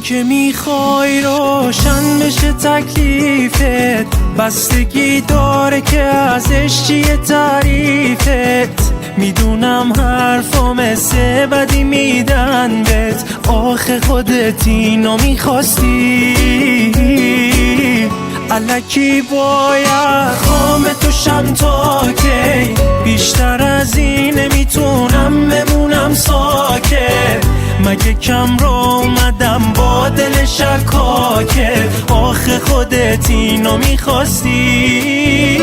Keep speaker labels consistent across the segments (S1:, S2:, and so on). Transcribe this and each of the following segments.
S1: این که میخوای روشن بشه تکلیفت، بستگی داره که ازش چیه تعریفت. میدونم حرفا مثل بدی میدن بهت، آخه خودت اینو میخواستی. الکی باید خام توشم تا کی، بیشتر از این نمیتونم بمونم ساکت. مگه کم رو اومدم با دل شکاکت، آخه خودت اینو میخواستی.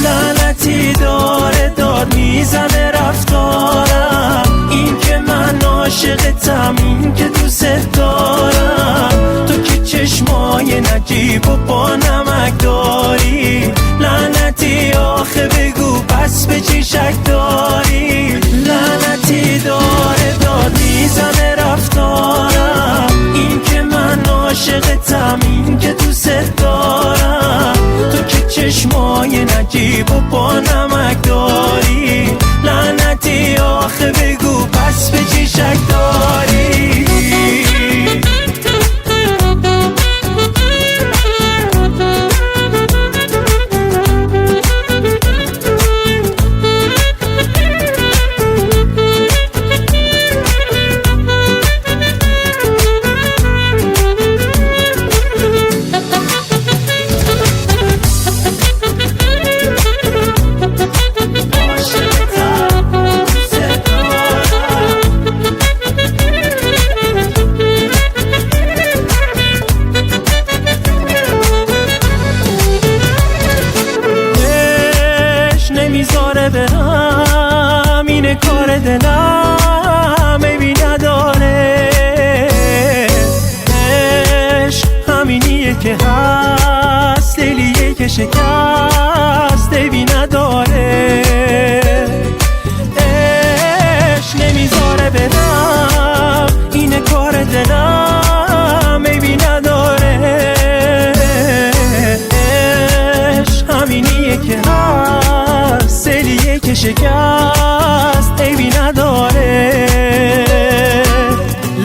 S1: لعنتی داره داد میزنه رفتارم، این که من عاشقتم، این که دوست دارم. تو که چشمای نجیب و با نمک داری، لعنتی آخه بگو پس به چی شک داری. لعنتی داره داد میزنه رفتارم، این که من عاشقتم، این که دوست دارم. تو که چشمای نجیب و با نمک داری، لعنتی آخه بگو پس به چی شک داری. نمیذاره برم، اینه کار دلم عیبی نداره. عشق همینیه که هست، دلیه که شکست عیبی نداره. عشق نمیذاره برم، اینه کار دلم عیبی نداره. عشق همینیه که هست، سلیه که شکست عیبی نداره.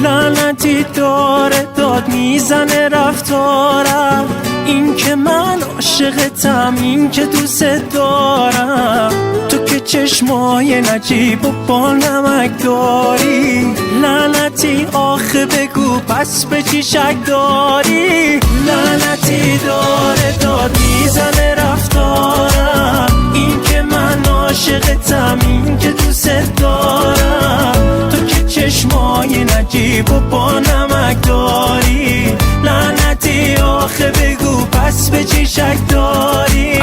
S1: لعنتی داره داد میزنه رفتارم، این که من عاشقتم، این که دوست دارم. تو که چشمای نجیب و با نمک داری، لعنتی آخه بگو پس به چی شک داری. لعنتی داره داد میزنه رفتارم، این که من عاشقتم، این که دوست دارم. تو که چشمای نجیب و با نمک داری، لعنتی آخه بگو پس به چی شک داری.